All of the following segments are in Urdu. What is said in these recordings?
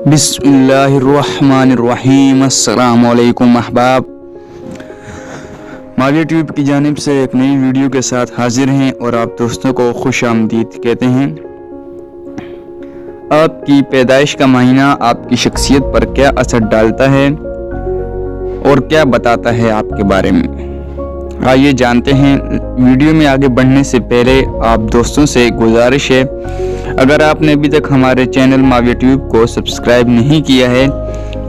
بسم اللہ الرحمن الرحیم۔ السلام علیکم احباب، ماویہ ٹیوب کی جانب سے ایک نئی ویڈیو کے ساتھ حاضر ہیں اور آپ دوستوں کو خوش آمدید کہتے ہیں۔ آپ کی پیدائش کا مہینہ آپ کی شخصیت پر کیا اثر ڈالتا ہے اور کیا بتاتا ہے آپ کے بارے میں، آئیے جانتے ہیں۔ ویڈیو میں آگے بڑھنے سے پہلے آپ دوستوں سے گزارش ہے، اگر آپ نے ابھی تک ہمارے چینل ماویہ ٹیوب کو سبسکرائب نہیں کیا ہے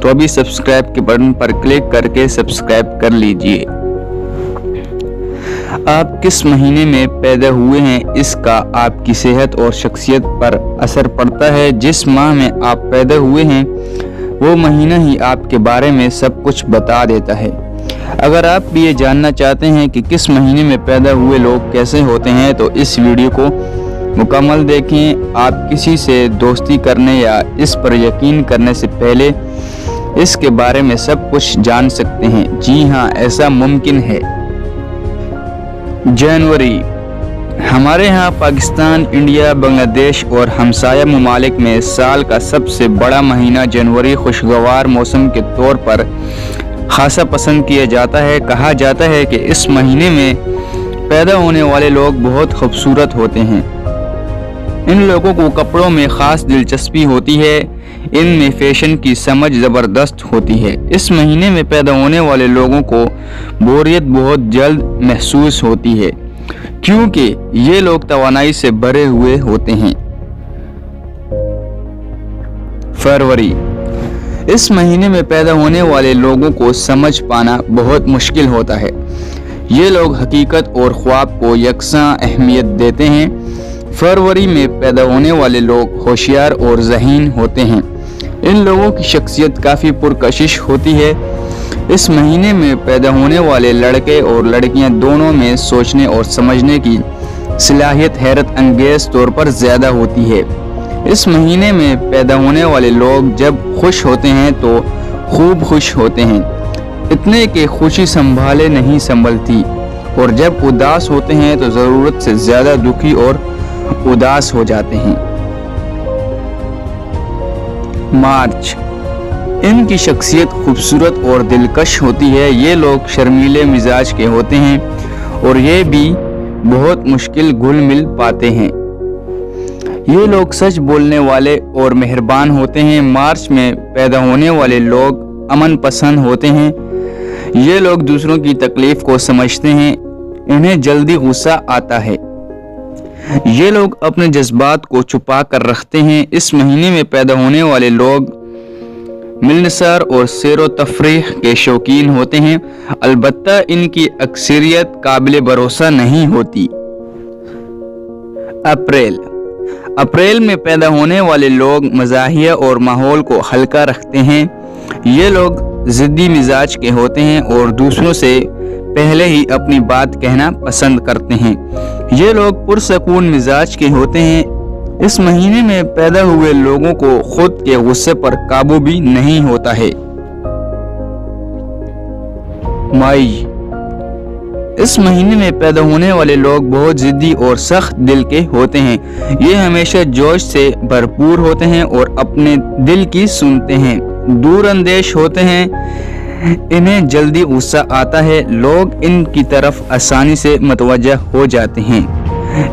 تو ابھی سبسکرائب کے بٹن پر کلک کر کے سبسکرائب کر لیجئے۔ آپ کس مہینے میں پیدا ہوئے ہیں اس کا آپ کی صحت اور شخصیت پر اثر پڑتا ہے۔ جس ماہ میں آپ پیدا ہوئے ہیں وہ مہینہ ہی آپ کے بارے میں سب کچھ بتا دیتا ہے۔ اگر آپ بھی یہ جاننا چاہتے ہیں کہ کس مہینے میں پیدا ہوئے لوگ کیسے ہوتے ہیں تو اس ویڈیو کو مکمل دیکھیں۔ آپ کسی سے دوستی کرنے یا اس پر یقین کرنے سے پہلے اس کے بارے میں سب کچھ جان سکتے ہیں۔ جی ہاں، ایسا ممکن ہے۔ جنوری ہمارے ہاں پاکستان، انڈیا، بنگلہ دیش اور ہمسایہ ممالک میں سال کا سب سے بڑا مہینہ جنوری خوشگوار موسم کے طور پر خاصا پسند کیا جاتا ہے۔ کہا جاتا ہے کہ اس مہینے میں پیدا ہونے والے لوگ بہت خوبصورت ہوتے ہیں۔ ان لوگوں کو کپڑوں میں خاص دلچسپی ہوتی ہے، ان میں فیشن کی سمجھ زبردست ہوتی ہے۔ اس مہینے میں پیدا ہونے والے لوگوں کو بوریت بہت جلد محسوس ہوتی ہے کیونکہ یہ لوگ توانائی سے بھرے ہوئے ہوتے ہیں۔ فروری اس مہینے میں پیدا ہونے والے لوگوں کو سمجھ پانا بہت مشکل ہوتا ہے۔ یہ لوگ حقیقت اور خواب کو یکساں اہمیت دیتے ہیں۔ فروری میں پیدا ہونے والے لوگ ہوشیار اور ذہین ہوتے ہیں۔ ان لوگوں کی شخصیت کافی پرکشش ہوتی ہے۔ اس مہینے میں پیدا ہونے والے لڑکے اور لڑکیاں دونوں میں سوچنے اور سمجھنے کی صلاحیت حیرت انگیز طور پر زیادہ ہوتی ہے۔ اس مہینے میں پیدا ہونے والے لوگ جب خوش ہوتے ہیں تو خوب خوش ہوتے ہیں، اتنے کہ خوشی سنبھالے نہیں سنبھلتی، اور جب اداس ہوتے ہیں تو ضرورت سے زیادہ دکھی اور اداس ہو جاتے ہیں۔ مارچ ان کی شخصیت خوبصورت اور دلکش ہوتی ہے۔ یہ لوگ شرمیلے مزاج کے ہوتے ہیں اور یہ بھی بہت مشکل گھل مل پاتے ہیں۔ یہ لوگ سچ بولنے والے اور مہربان ہوتے ہیں۔ مارچ میں پیدا ہونے والے لوگ امن پسند ہوتے ہیں۔ یہ لوگ دوسروں کی تکلیف کو سمجھتے ہیں، انہیں جلدی غصہ آتا ہے۔ یہ لوگ اپنے جذبات کو چھپا کر رکھتے ہیں۔ اس مہینے میں پیدا ہونے والے لوگ ملنسار اور سیر و تفریح کے شوقین ہوتے ہیں، البتہ ان کی اکثریت قابل بھروسہ نہیں ہوتی۔ اپریل میں پیدا ہونے والے لوگ مزاحیہ اور ماحول کو ہلکا رکھتے ہیں۔ یہ لوگ ضدی مزاج کے ہوتے ہیں اور دوسروں سے پہلے ہی اپنی بات کہنا پسند کرتے ہیں۔ یہ لوگ پرسکون مزاج کے ہوتے ہیں۔ اس مہینے میں پیدا ہوئے لوگوں کو خود کے غصے پر قابو بھی نہیں ہوتا ہے۔ مئی اس مہینے میں پیدا ہونے والے لوگ بہت ضدی اور سخت دل کے ہوتے ہیں۔ یہ ہمیشہ جوش سے بھرپور ہوتے ہیں اور اپنے دل کی سنتے ہیں، دور اندیش ہوتے ہیں، انہیں جلدی غصہ آتا ہے۔ لوگ ان کی طرف آسانی سے متوجہ ہو جاتے ہیں،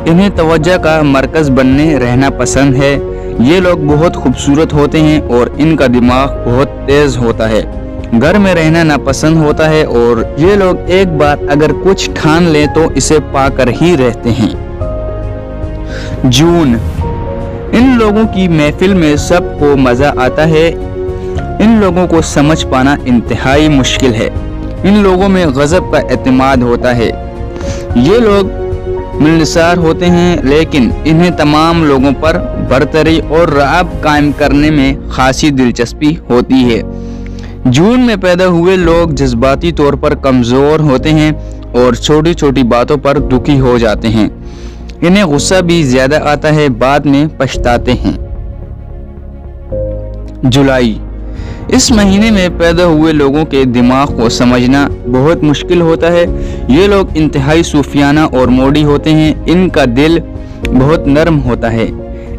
انہیں توجہ کا مرکز بننے رہنا پسند ہے۔ یہ لوگ بہت خوبصورت ہوتے ہیں اور ان کا دماغ بہت تیز ہوتا ہے۔ گھر میں رہنا ناپسند ہوتا ہے اور یہ لوگ ایک بار اگر کچھ ٹھان لیں تو اسے پا کر ہی رہتے ہیں۔ جون ان لوگوں کی محفل میں سب کو مزہ آتا ہے۔ ان لوگوں کو سمجھ پانا انتہائی مشکل ہے۔ ان لوگوں میں غضب کا اعتماد ہوتا ہے۔ یہ لوگ ملنسار ہوتے ہیں لیکن انہیں تمام لوگوں پر برتری اور رعب قائم کرنے میں خاصی دلچسپی ہوتی ہے۔ جون میں پیدا ہوئے لوگ جذباتی طور پر کمزور ہوتے ہیں اور چھوٹی چھوٹی باتوں پر دکھی ہو جاتے ہیں، انہیں غصہ بھی زیادہ آتا ہے، بعد میں پچھتاتے ہیں۔ جولائی اس مہینے میں پیدا ہوئے لوگوں کے دماغ کو سمجھنا بہت مشکل ہوتا ہے۔ یہ لوگ انتہائی صوفیانہ اور موڈی ہوتے ہیں، ان کا دل بہت نرم ہوتا ہے،